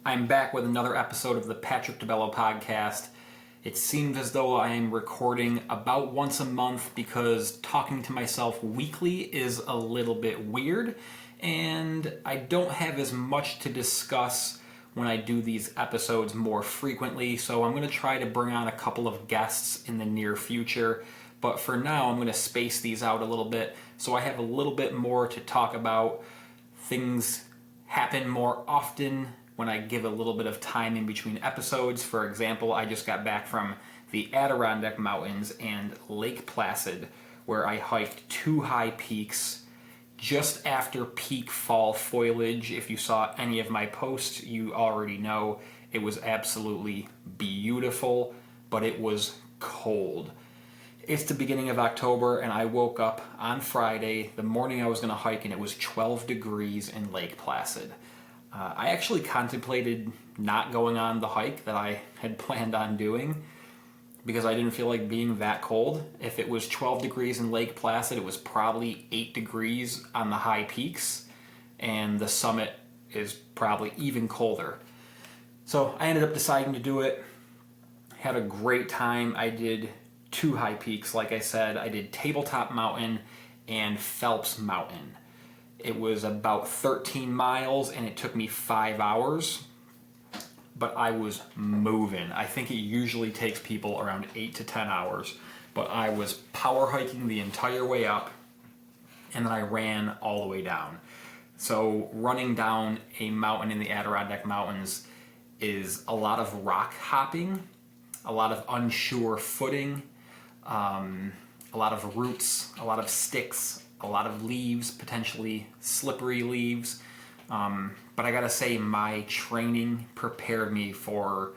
I'm back with another episode of the Patrick DiBello podcast. It seems as though I am recording about once a month because talking to myself weekly is a little bit weird, and I don't have as much to discuss when I do these episodes more frequently, so I'm going to try to bring on a couple of guests in the near future, but for now I'm going to space these out a little bit so I have a little bit more to talk about. Things happen more often when I give a little bit of time in between episodes. For example, I just got back from the Adirondack Mountains and Lake Placid, where I hiked two high peaks just after peak fall foliage. If you saw any of my posts, you already know it was absolutely beautiful, but it was cold. It's the beginning of October, and I woke up on Friday, the morning I was going to hike, and it was 12 degrees in Lake Placid. I actually contemplated not going on the hike that I had planned on doing because I didn't feel like being that cold. If it was 12 degrees in Lake Placid, it was probably 8 degrees on the high peaks, and the summit is probably even colder. So I ended up deciding to do it. Had a great time. I did two high peaks, like I said. I did Tabletop Mountain and Phelps Mountain. It was about 13 miles and it took me 5 hours, but I was moving. I think it usually takes people around 8 to 10 hours, but I was power hiking the entire way up and then I ran all the way down. So running down a mountain in the Adirondack Mountains is a lot of rock hopping, a lot of unsure footing, a lot of roots, a lot of sticks, a lot of leaves, potentially slippery leaves. But I gotta say, my training prepared me for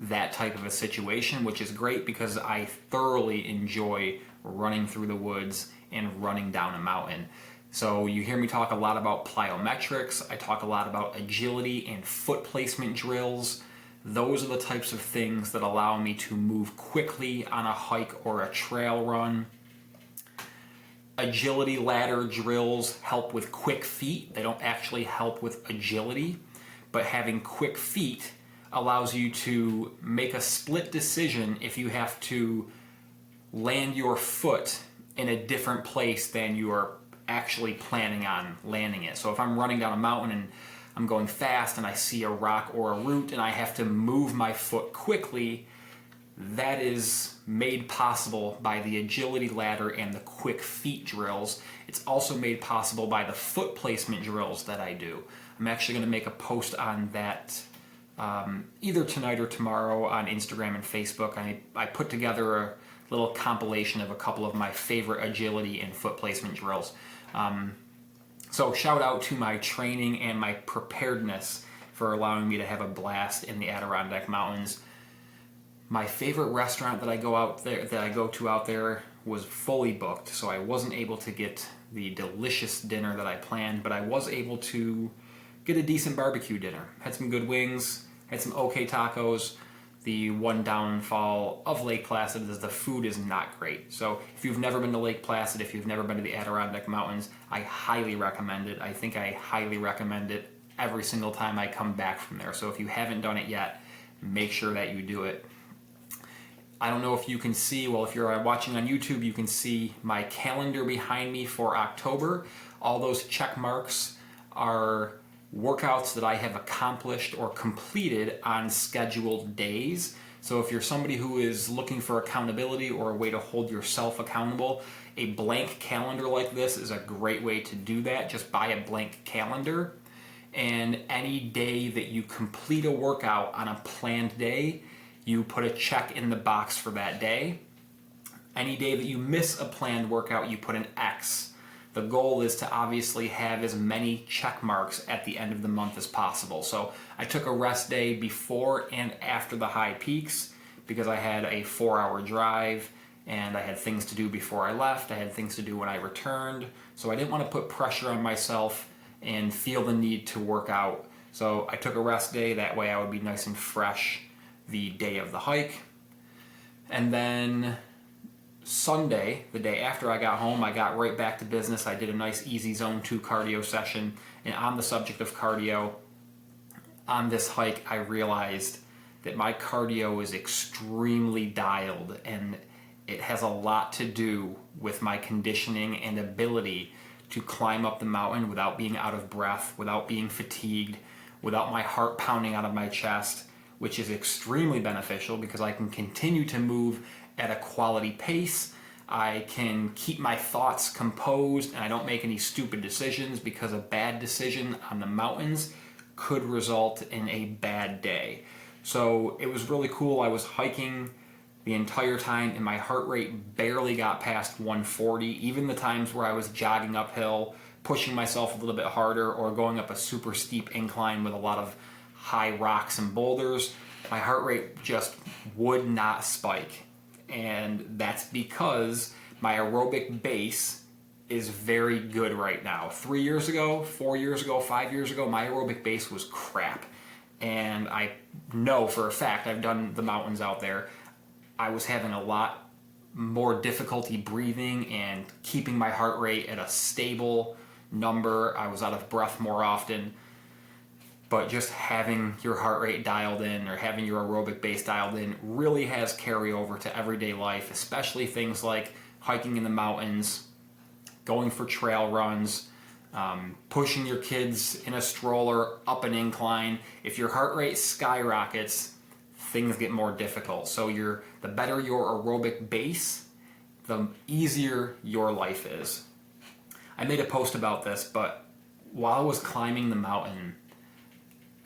that type of a situation, which is great because I thoroughly enjoy running through the woods and running down a mountain. So you hear me talk a lot about plyometrics. I talk a lot about agility and foot placement drills. Those are the types of things that allow me to move quickly on a hike or a trail run. Agility ladder drills help with quick feet. They don't actually help with agility, but having quick feet allows you to make a split decision if you have to land your foot in a different place than you are actually planning on landing it. So if I'm running down a mountain and I'm going fast and I see a rock or a root and I have to move my foot quickly, that is made possible by the agility ladder and the quick feet drills. It's also made possible by the foot placement drills that I do. I'm actually going to make a post on that either tonight or tomorrow on Instagram and Facebook. I put together a little compilation of a couple of my favorite agility and foot placement drills. So shout out to my training and my preparedness for allowing me to have a blast in the Adirondack Mountains. My favorite restaurant that I go to out there was fully booked, so I wasn't able to get the delicious dinner that I planned, but I was able to get a decent barbecue dinner. Had some good wings, had some okay tacos. The one downfall of Lake Placid is the food is not great. So if you've never been to Lake Placid, if you've never been to the Adirondack Mountains, I highly recommend it. I think I highly recommend it every single time I come back from there. So if you haven't done it yet, make sure that you do it. I don't know if you can see, well, if you're watching on YouTube, you can see my calendar behind me for October. All those check marks are workouts that I have accomplished or completed on scheduled days. So if you're somebody who is looking for accountability or a way to hold yourself accountable, a blank calendar like this is a great way to do that. Just buy a blank calendar, and any day that you complete a workout on a planned day, you put a check in the box for that day. Any day that you miss a planned workout, you put an X. The goal is to obviously have as many check marks at the end of the month as possible. So I took a rest day before and after the high peaks because I had a 4-hour drive and I had things to do before I left. I had things to do when I returned. So I didn't want to put pressure on myself and feel the need to work out. So I took a rest day. That way I would be nice and fresh the day of the hike. And then Sunday, the day after I got home, I got right back to business. I did a nice easy zone 2 cardio session. And on the subject of cardio, on this hike, I realized that my cardio is extremely dialed, and it has a lot to do with my conditioning and ability to climb up the mountain without being out of breath, without being fatigued, without my heart pounding out of my chest, which is extremely beneficial because I can continue to move at a quality pace. I can keep my thoughts composed, and I don't make any stupid decisions, because a bad decision on the mountains could result in a bad day. So it was really cool. I was hiking the entire time and my heart rate barely got past 140. Even the times where I was jogging uphill, pushing myself a little bit harder, or going up a super steep incline with a lot of high rocks and boulders, my heart rate just would not spike. And that's because my aerobic base is very good right now. 3 years ago, 4 years ago, 5 years ago, my aerobic base was crap. And I know for a fact, I've done the mountains out there, I was having a lot more difficulty breathing and keeping my heart rate at a stable number. I was out of breath more often. But just having your heart rate dialed in, or having your aerobic base dialed in, really has carryover to everyday life, especially things like hiking in the mountains, going for trail runs, pushing your kids in a stroller up an incline. If your heart rate skyrockets, things get more difficult. So the better your aerobic base, the easier your life is. I made a post about this, but while I was climbing the mountain,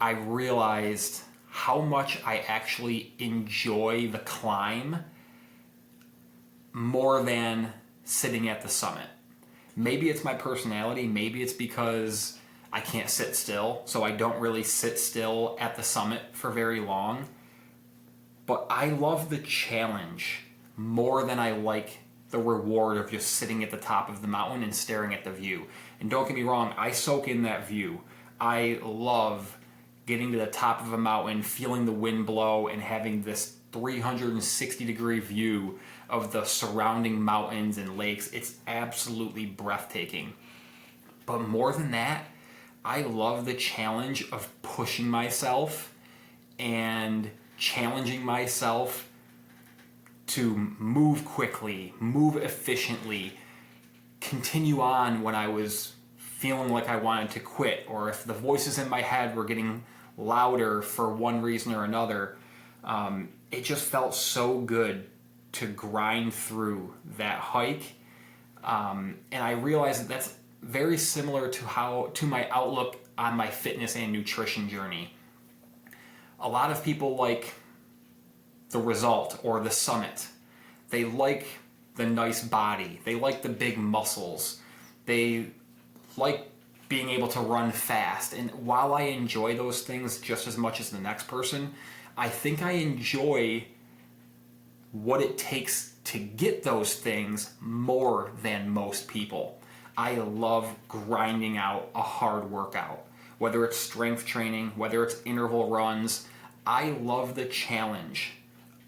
I realized how much I actually enjoy the climb more than sitting at the summit. Maybe it's my personality, maybe it's because I can't sit still, so I don't really sit still at the summit for very long. But I love the challenge more than I like the reward of just sitting at the top of the mountain and staring at the view. And don't get me wrong, I soak in that view. I love getting to the top of a mountain, feeling the wind blow, and having this 360-degree view of the surrounding mountains and lakes. It's absolutely breathtaking. But more than that, I love the challenge of pushing myself and challenging myself to move quickly, move efficiently, continue on when I was feeling like I wanted to quit, or if the voices in my head were getting louder for one reason or another. It just felt so good to grind through that hike. And I realized that that's very similar to my outlook on my fitness and nutrition journey. A lot of people like the result or the summit. They like the nice body. They like the big muscles. They like being able to run fast. And while I enjoy those things just as much as the next person, I think I enjoy what it takes to get those things more than most people. I love grinding out a hard workout, whether it's strength training, whether it's interval runs. I love the challenge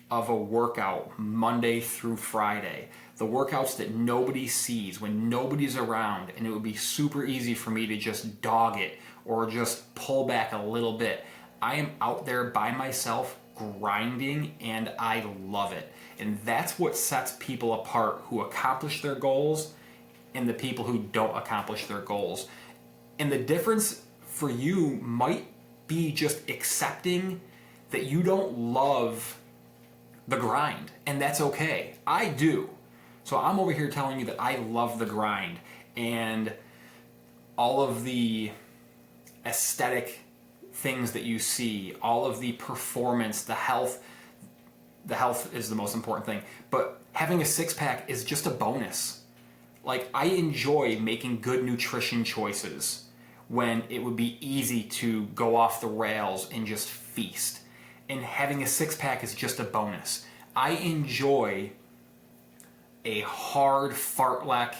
of a workout Monday through Friday. The workouts that nobody sees, when nobody's around, and it would be super easy for me to just dog it or just pull back a little bit. I am out there by myself grinding, and I love it. And that's what sets people apart who accomplish their goals and the people who don't accomplish their goals. And the difference for you might be just accepting that you don't love the grind, and that's okay. I do. So I'm over here telling you that I love the grind and all of the aesthetic things that you see, all of the performance, the health. The health is the most important thing, but having a six-pack is just a bonus. Like, I enjoy making good nutrition choices when it would be easy to go off the rails and just feast. And having a six-pack is just a bonus. I enjoy a hard fartlek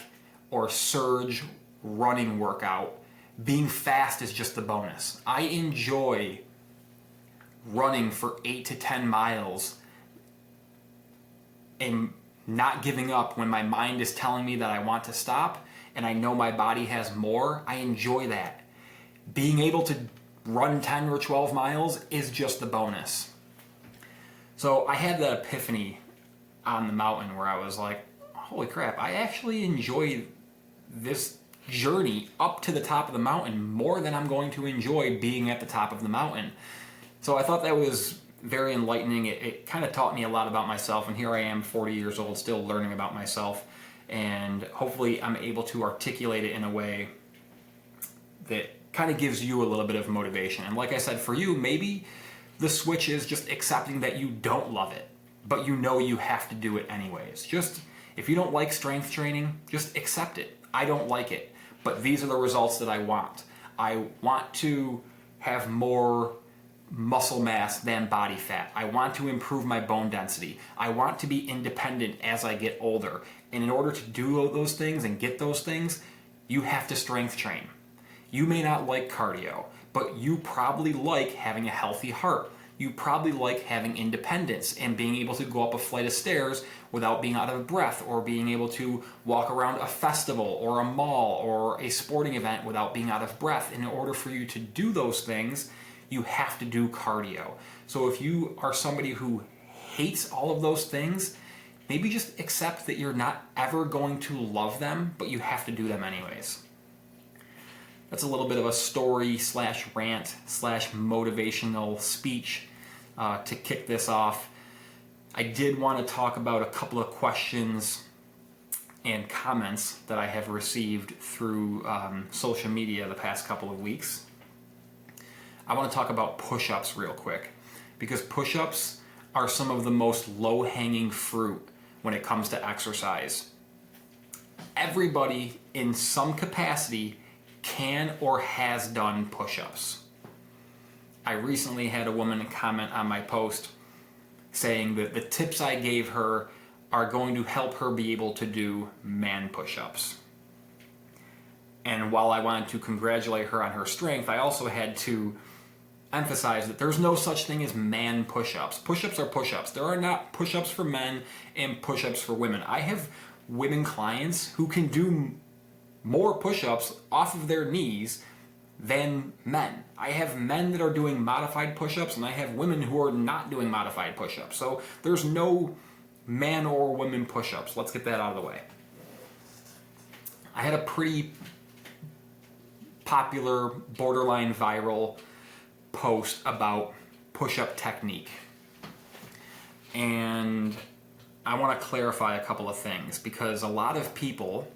or surge running workout. Being fast is just a bonus. I enjoy running for 8 to 10 miles and not giving up when my mind is telling me that I want to stop and I know my body has more. I enjoy that. Being able to run 10 or 12 miles is just the bonus. So I had that epiphany on the mountain where I was like, holy crap, I actually enjoy this journey up to the top of the mountain more than I'm going to enjoy being at the top of the mountain. So I thought that was very enlightening. It kind of taught me a lot about myself, and here I am 40 years old still learning about myself, and hopefully I'm able to articulate it in a way that kind of gives you a little bit of motivation. And like I said, for you, maybe the switch is just accepting that you don't love it, but you know you have to do it anyways. Just, if you don't like strength training, just accept it. I don't like it, but these are the results that I want. I want to have more muscle mass than body fat. I want to improve my bone density. I want to be independent as I get older. And in order to do those things and get those things, you have to strength train. You may not like cardio, but you probably like having a healthy heart. You probably like having independence and being able to go up a flight of stairs without being out of breath, or being able to walk around a festival or a mall or a sporting event without being out of breath. In order for you to do those things, you have to do cardio. So if you are somebody who hates all of those things, maybe just accept that you're not ever going to love them, but you have to do them anyways. That's a little bit of a story slash rant slash motivational speech to kick this off. I did want to talk about a couple of questions and comments that I have received through social media the past couple of weeks. I want to talk about push-ups real quick, because push-ups are some of the most low-hanging fruit when it comes to exercise. Everybody in some capacity can or has done push-ups. I recently had a woman comment on my post saying that the tips I gave her are going to help her be able to do man push-ups. And while I wanted to congratulate her on her strength, I also had to emphasize that there's no such thing as man push-ups. Push-ups are push-ups. There are not push-ups for men and push-ups for women. I have women clients who can do more push-ups off of their knees than men. I have men that are doing modified push-ups, and I have women who are not doing modified push-ups. So there's no man or women push-ups. Let's get that out of the way. I had a pretty popular, borderline viral post about push-up technique. And I want to clarify a couple of things, because a lot of people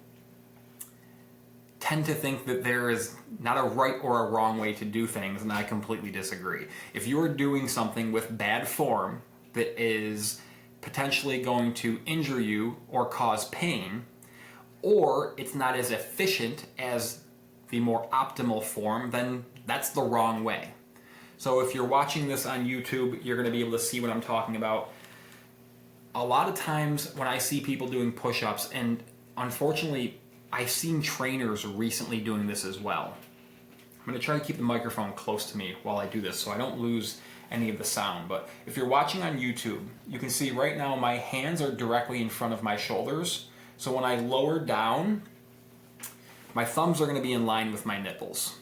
tend to think that there is not a right or a wrong way to do things, and I completely disagree. If you're doing something with bad form that is potentially going to injure you or cause pain, or it's not as efficient as the more optimal form, then that's the wrong way. So if you're watching this on YouTube, you're going to be able to see what I'm talking about. A lot of times when I see people doing push-ups, and unfortunately I've seen trainers recently doing this as well. I'm going to try to keep the microphone close to me while I do this so I don't lose any of the sound. But if you're watching on YouTube, you can see right now my hands are directly in front of my shoulders. So when I lower down, my thumbs are going to be in line with my nipples.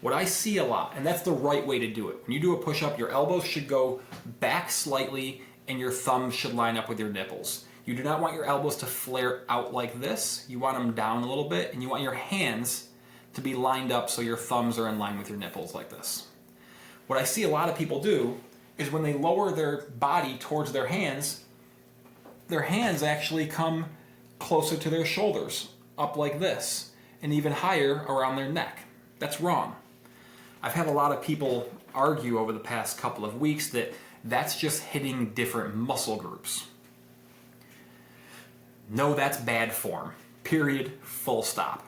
What I see a lot, and that's the right way to do it. When you do a push-up, your elbows should go back slightly and your thumbs should line up with your nipples. You do not want your elbows to flare out like this. You want them down a little bit, and you want your hands to be lined up so your thumbs are in line with your nipples like this. What I see a lot of people do is when they lower their body towards their hands actually come closer to their shoulders, up like this, and even higher around their neck. That's wrong. I've had a lot of people argue over the past couple of weeks that that's just hitting different muscle groups. No, that's bad form. Period. Full stop.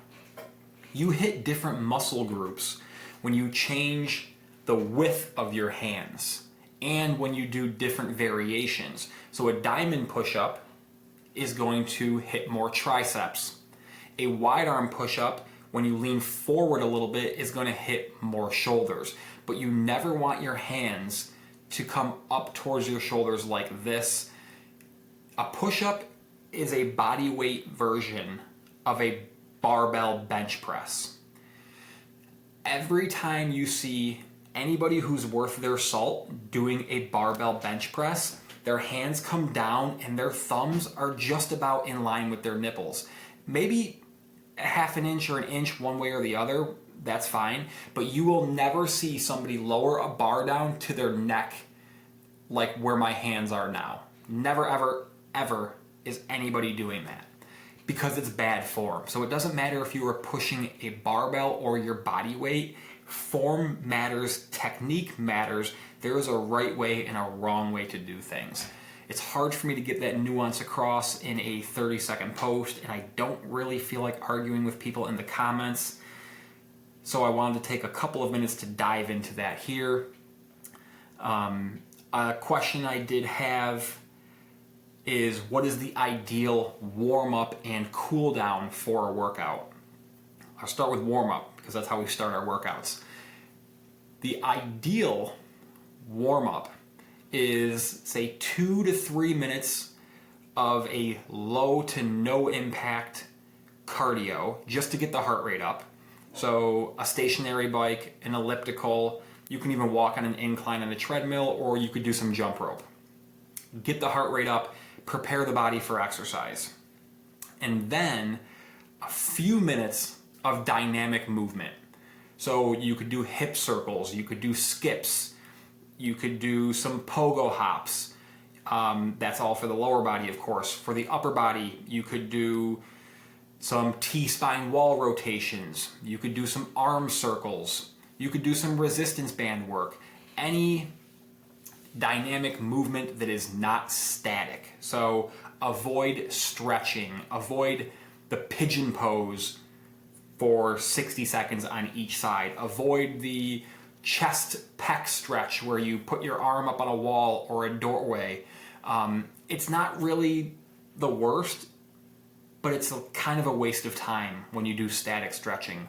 You hit different muscle groups when you change the width of your hands and when you do different variations. So a diamond push-up is going to hit more triceps. A wide arm push-up, when you lean forward a little bit, is going to hit more shoulders. But you never want your hands to come up towards your shoulders like this. A push-up is a body weight version of a barbell bench press. Every time you see anybody who's worth their salt doing a barbell bench press, their hands come down and their thumbs are just about in line with their nipples. Maybe a half an inch or an inch one way or the other, that's fine, but you will never see somebody lower a bar down to their neck like where my hands are now. Never, ever, ever is anybody doing that, because it's bad form. So it doesn't matter if you are pushing a barbell or your body weight. Form matters, technique matters. There is a right way and a wrong way to do things. It's hard for me to get that nuance across in a 30-second post, and I don't really feel like arguing with people in the comments. So I wanted to take a couple of minutes to dive into that here. A question I did have is, what is the ideal warm-up and cool-down for a workout? I'll start with warm-up because that's how we start our workouts. The ideal warm-up is, say, 2 to 3 minutes of a low to no impact cardio just to get the heart rate up. So a stationary bike, an elliptical, you can even walk on an incline on a treadmill, or you could do some jump rope. Get the heart rate up, prepare the body for exercise. And then a few minutes of dynamic movement. So you could do hip circles, you could do skips, you could do some pogo hops. That's all for the lower body, of course. For the upper body, you could do some T-spine wall rotations. You could do some arm circles. You could do some resistance band work. Any dynamic movement that is not static. So avoid stretching, avoid the pigeon pose for 60 seconds on each side. Avoid the chest pec stretch where you put your arm up on a wall or a doorway. It's not really the worst, but it's kind of a waste of time when you do static stretching.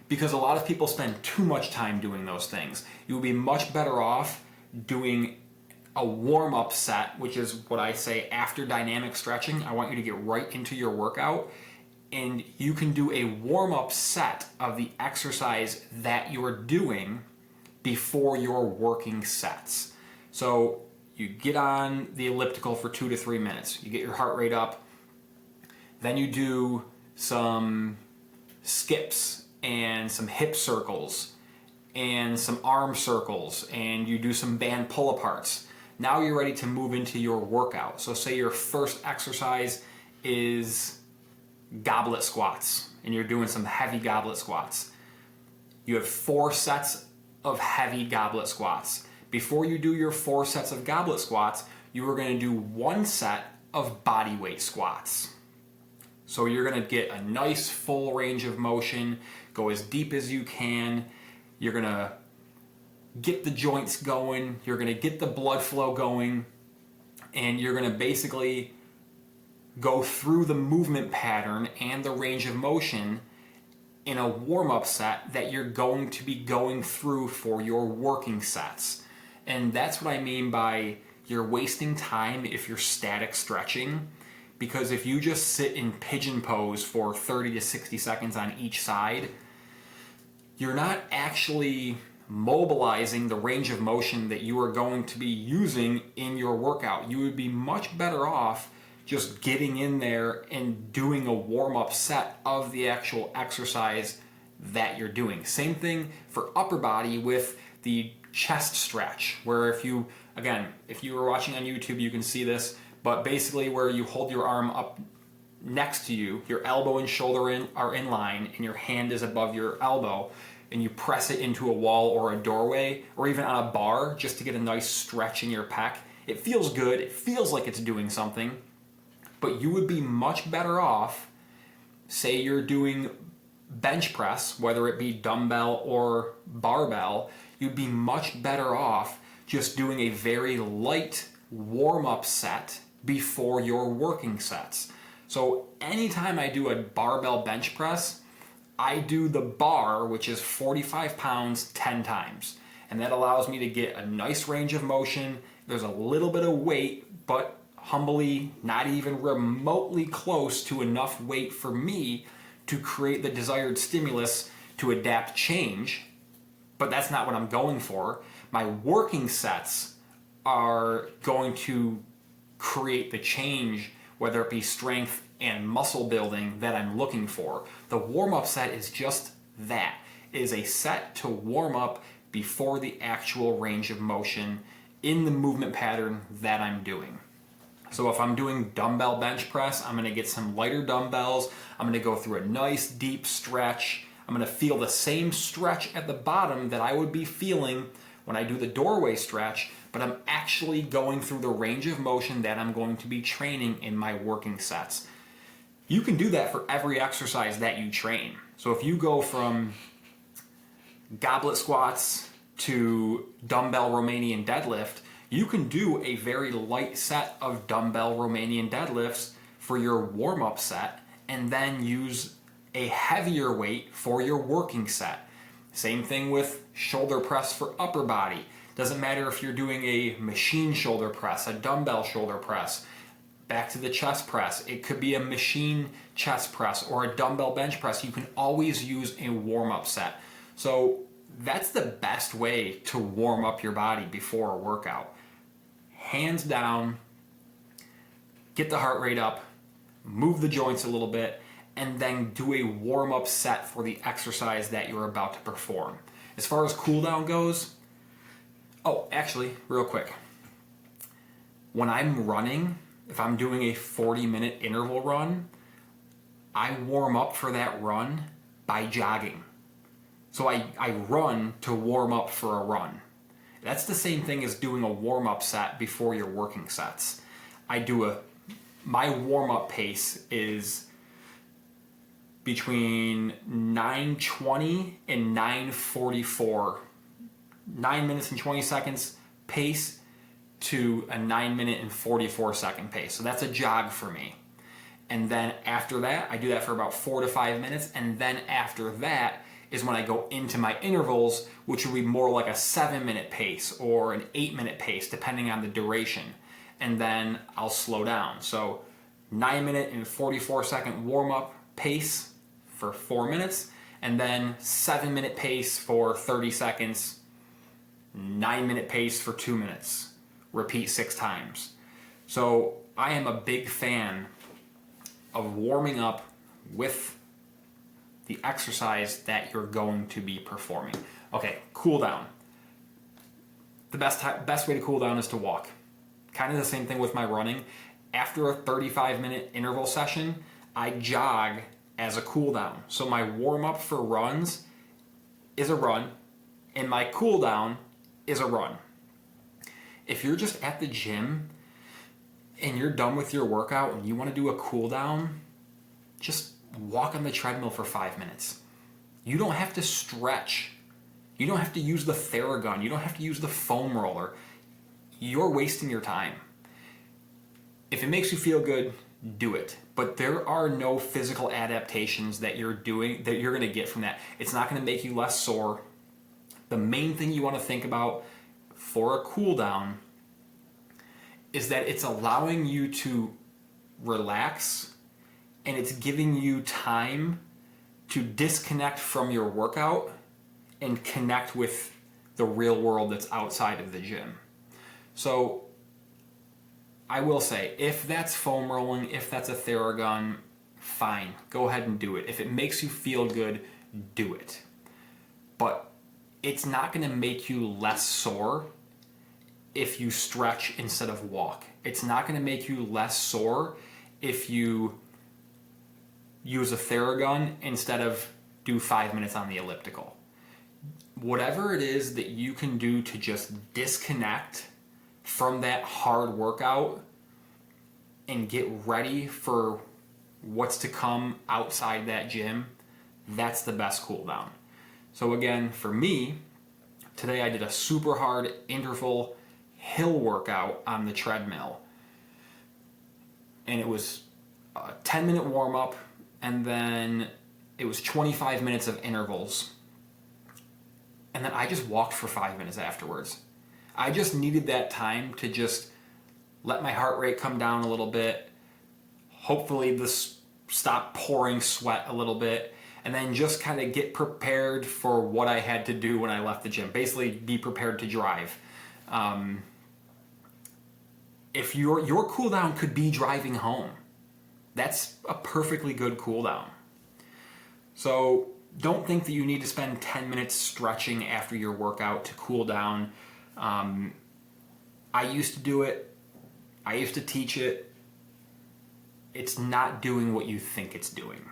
Because a lot of people spend too much time doing those things. You'll be much better off doing a warm-up set, which is what I say after dynamic stretching. I want you to get right into your workout, and you can do a warm-up set of the exercise that you're doing before your working sets. So you get on the elliptical for 2 to 3 minutes. You get your heart rate up. Then you do some skips and some hip circles and some arm circles, and you do some band pull-aparts. Now you're ready to move into your workout. So say your first exercise is goblet squats, and you're doing some heavy goblet squats. You have 4 sets of heavy goblet squats. Before you do your 4 sets of goblet squats, you are going to do 1 set of body weight squats. So you're going to get a nice full range of motion, go as deep as you can. You're going to get the joints going, you're going to get the blood flow going, and you're going to basically go through the movement pattern and the range of motion in a warm-up set that you're going to be going through for your working sets. And that's what I mean by you're wasting time if you're static stretching, because if you just sit in pigeon pose for 30 to 60 seconds on each side, you're not actually mobilizing the range of motion that you are going to be using in your workout. You would be much better off just getting in there and doing a warm-up set of the actual exercise that you're doing. Same thing for upper body with the chest stretch, where if you were watching on YouTube, you can see this, but basically where you hold your arm up next to you, your elbow and shoulder are in line, and your hand is above your elbow, and you press it into a wall or a doorway, or even on a bar, just to get a nice stretch in your pec. It feels good, it feels like it's doing something, but you would be much better off, say you're doing bench press, whether it be dumbbell or barbell, you'd be much better off just doing a very light warm-up set before your working sets. So anytime I do a barbell bench press, I do the bar, which is 45 pounds 10 times. And that allows me to get a nice range of motion. There's a little bit of weight, but humbly not even remotely close to enough weight for me to create the desired stimulus to adapt change. but that's not what I'm going for. My working sets are going to create the change, whether it be strength and muscle building, that I'm looking for. The warm-up set is just that. It is a set to warm up before the actual range of motion in the movement pattern that I'm doing. So if I'm doing dumbbell bench press, I'm going to get some lighter dumbbells. I'm going to go through a nice deep stretch. I'm going to feel the same stretch at the bottom that I would be feeling when I do the doorway stretch, but I'm actually going through the range of motion that I'm going to be training in my working sets. You can do that for every exercise that you train. So if you go from goblet squats to dumbbell Romanian deadlift, you can do a very light set of dumbbell Romanian deadlifts for your warm-up set and then use a heavier weight for your working set. Same thing with shoulder press for upper body. Doesn't matter if you're doing a machine shoulder press, a dumbbell shoulder press. Back to the chest press, it could be a machine chest press or a dumbbell bench press. You can always use a warm-up set. So that's the best way to warm up your body before a workout. Hands down, get the heart rate up, move the joints a little bit, and then do a warm-up set for the exercise that you're about to perform. As far as cool down goes, actually, real quick. When I'm running, if I'm doing a 40-minute interval run, I warm up for that run by jogging. So I run to warm up for a run. That's the same thing as doing a warm-up set before your working sets. My warm-up pace is between 9:20 and 9:44. 9 minutes and 20 seconds pace to a 9 minute and 44 second pace. So that's a jog for me. And then after that, I do that for about 4 to 5 minutes. And then after that is when I go into my intervals, which will be more like a 7-minute pace or an 8-minute pace, depending on the duration. And then I'll slow down. So 9 minute and 44 second warm up pace for 4 minutes, and then 7-minute pace for 30 seconds, 9-minute pace for 2 minutes. Repeat 6 times. So I am a big fan of warming up with the exercise that you're going to be performing. Okay, cool down. The best way to cool down is to walk. Kind of the same thing with my running. After a 35-minute interval session, I jog as a cool down. So my warm up for runs is a run, and my cool down is a run. If you're just at the gym and you're done with your workout and you want to do a cool down, just walk on the treadmill for 5 minutes. You don't have to stretch. You don't have to use the Theragun. You don't have to use the foam roller. You're wasting your time. If it makes you feel good, do it. But there are no physical adaptations that you're doing that you're going to get from that. It's not going to make you less sore. The main thing you want to think about for a cool down is that it's allowing you to relax and it's giving you time to disconnect from your workout and connect with the real world that's outside of the gym. So I will say, if that's foam rolling, if that's a Theragun, fine, go ahead and do it. If it makes you feel good, do it. But it's not going to make you less sore if you stretch instead of walk. It's not going to make you less sore if you use a Theragun instead of do 5 minutes on the elliptical. Whatever it is that you can do to just disconnect from that hard workout and get ready for what's to come outside that gym, that's the best cool down. So again, for me, today I did a super hard interval hill workout on the treadmill. And it was a 10-minute warm-up, and then it was 25 minutes of intervals. And then I just walked for 5 minutes afterwards. I just needed that time to just let my heart rate come down a little bit. Hopefully this stop pouring sweat a little bit. and then just kind of get prepared for what I had to do when I left the gym. Basically, be prepared to drive. If your cool down could be driving home, that's a perfectly good cool down. So don't think that you need to spend 10 minutes stretching after your workout to cool down. I used to do it. I used to teach it. It's not doing what you think it's doing.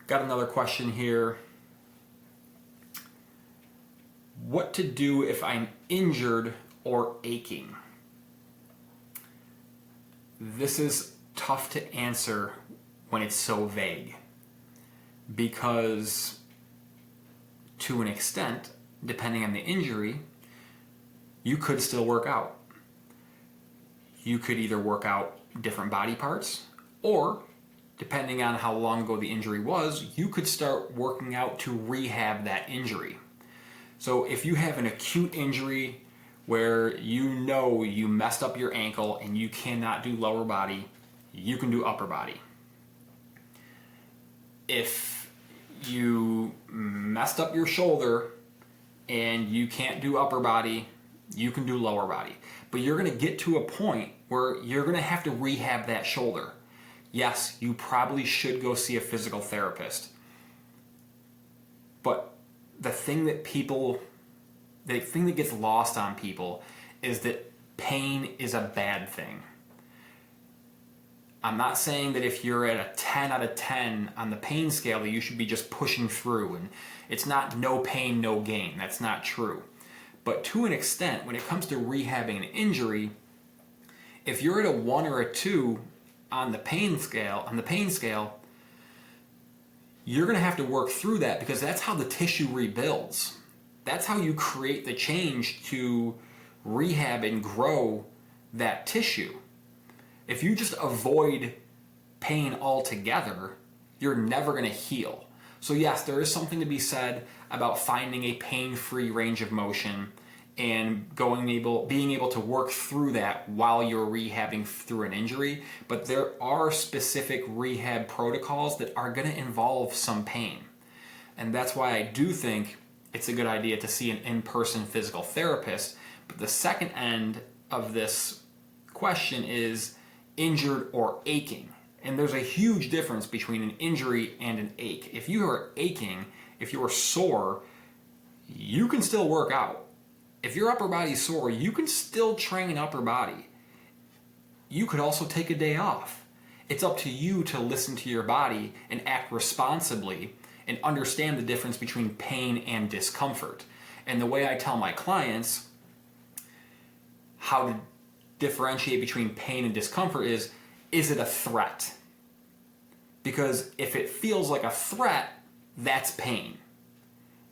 Got another question here. What to do if I'm injured or aching? This is tough to answer when it's so vague, because to an extent, depending on the injury, you could still work out. You could either work out different body parts, or depending on how long ago the injury was, you could start working out to rehab that injury. So if you have an acute injury where you know you messed up your ankle and you cannot do lower body, you can do upper body. If you messed up your shoulder and you can't do upper body, you can do lower body. But you're going to get to a point where you're going to have to rehab that shoulder. Yes, you probably should go see a physical therapist. But the thing that gets lost on people is that pain is a bad thing. I'm not saying that if you're at a 10 out of 10 on the pain scale that you should be just pushing through, and it's not no pain, no gain. That's not true. But to an extent, when it comes to rehabbing an injury, if you're at a 1 or a 2 on the pain scale, you're going to have to work through that, because that's how the tissue rebuilds. That's how you create the change to rehab and grow that tissue. If you just avoid pain altogether, you're never going to heal. So yes, there is something to be said about finding a pain-free range of motion and being able to work through that while you're rehabbing through an injury. But there are specific rehab protocols that are going to involve some pain. And that's why I do think it's a good idea to see an in-person physical therapist. But the second end of this question is injured or aching. And there's a huge difference between an injury and an ache. If you are aching, if you are sore, you can still work out. If your upper body's sore, you can still train upper body. You could also take a day off. It's up to you to listen to your body and act responsibly and understand the difference between pain and discomfort. And the way I tell my clients how to differentiate between pain and discomfort is it a threat? Because if it feels like a threat, that's pain.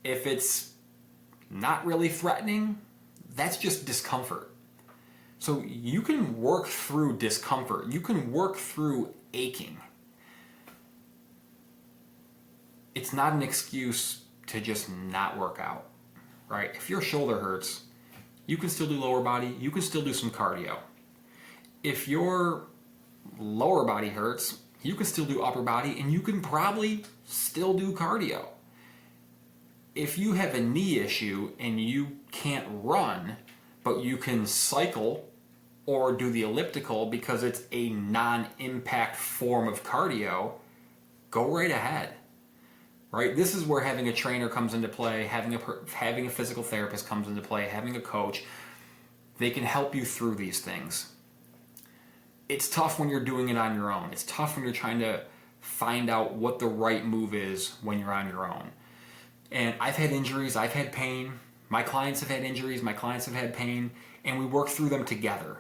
If it's not really threatening, that's just discomfort. So you can work through discomfort. You can work through aching. It's not an excuse to just not work out, right? If your shoulder hurts, you can still do lower body. You can still do some cardio. If your lower body hurts, you can still do upper body, and you can probably still do cardio. If you have a knee issue and you can't run, but you can cycle or do the elliptical because it's a non-impact form of cardio, go right ahead. Right? This is where having a trainer comes into play, having a physical therapist comes into play, having a coach. They can help you through these things. It's tough when you're doing it on your own. It's tough when you're trying to find out what the right move is when you're on your own. And I've had injuries, I've had pain. My clients have had injuries, my clients have had pain, and we work through them together,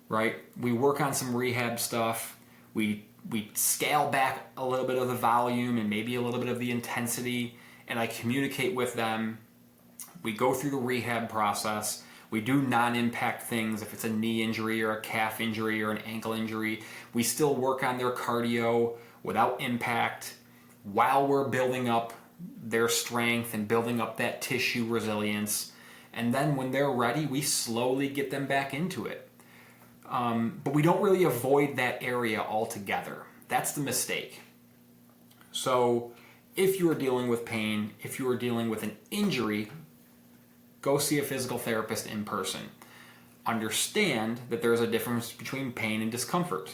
right? We work on some rehab stuff. We scale back a little bit of the volume and maybe a little bit of the intensity, and I communicate with them. We go through the rehab process. We do non-impact things. If it's a knee injury or a calf injury or an ankle injury, we still work on their cardio without impact while we're building up their strength and building up that tissue resilience. And then when they're ready, we slowly get them back into it. But we don't really avoid that area altogether. That's the mistake. So if you are dealing with pain, if you are dealing with an injury, go see a physical therapist in person. Understand that there's a difference between pain and discomfort.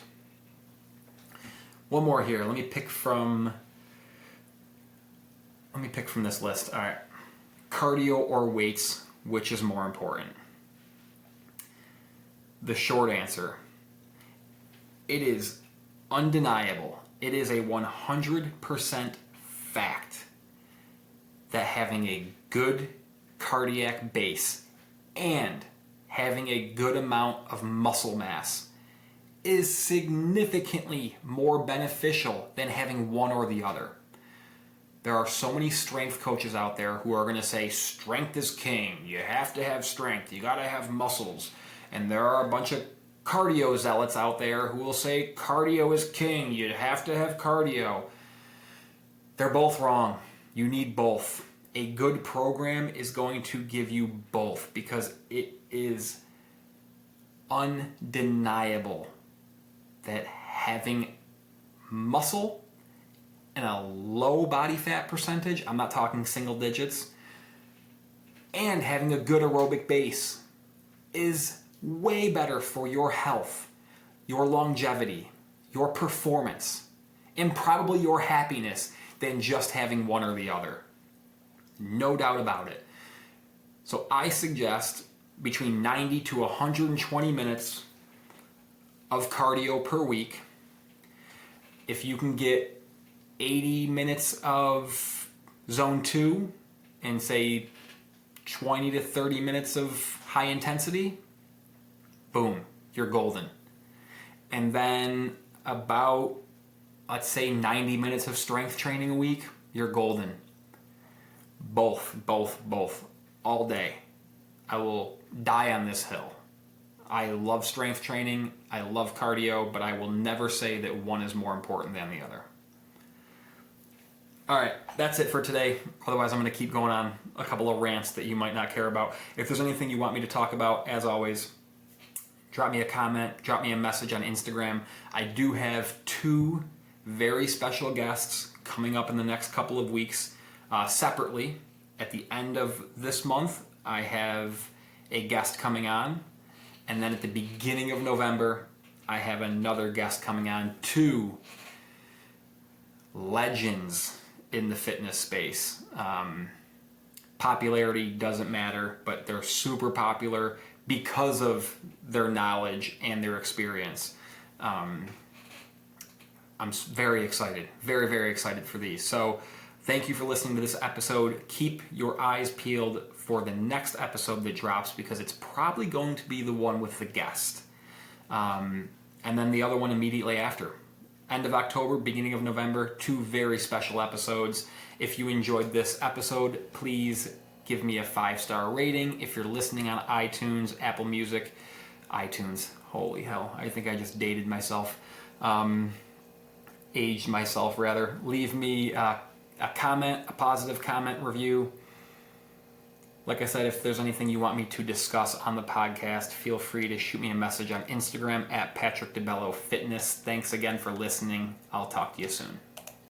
One more here. Let me pick from this list. All right. Cardio or weights, which is more important? The short answer, it is undeniable. It is a 100% fact that having a good cardiac base and having a good amount of muscle mass is significantly more beneficial than having one or the other. There are so many strength coaches out there who are going to say strength is king. You have to have strength. You got to have muscles. And there are a bunch of cardio zealots out there who will say cardio is king. You have to have cardio. They're both wrong. You need both. A good program is going to give you both because it is undeniable that having muscle and a low body fat percentage, I'm not talking single digits, and having a good aerobic base is way better for your health, your longevity, your performance, and probably your happiness than just having one or the other. No doubt about it. So I suggest between 90 to 120 minutes of cardio per week. If you can get 80 minutes of zone 2 and say 20 to 30 minutes of high intensity, boom, you're golden. And then about, let's say 90 minutes of strength training a week, you're golden. Both, all day. I will die on this hill. I love strength training, I love cardio, but I will never say that one is more important than the other. All right, that's it for today. Otherwise, I'm going to keep going on a couple of rants that you might not care about. If there's anything you want me to talk about, as always, drop me a comment, drop me a message on Instagram. I do have 2 very special guests coming up in the next couple of weeks separately. At the end of this month, I have a guest coming on. And then at the beginning of November, I have another guest coming on. 2 legends in the fitness space. Popularity doesn't matter, but they're super popular because of their knowledge and their experience. I'm very excited, very excited for these. So thank you for listening to this episode. Keep your eyes peeled for the next episode that drops because it's probably going to be the one with the guest. And then the other one immediately after. End of October, beginning of November, 2 very special episodes. If you enjoyed this episode, please give me a 5-star rating. If you're listening on iTunes, Apple Music, iTunes, holy hell, I think I just dated myself. Aged myself, rather. Leave me a comment, a positive comment, review. Like I said, if there's anything you want me to discuss on the podcast, feel free to shoot me a message on Instagram at Patrick DiBello Fitness. Thanks again for listening. I'll talk to you soon.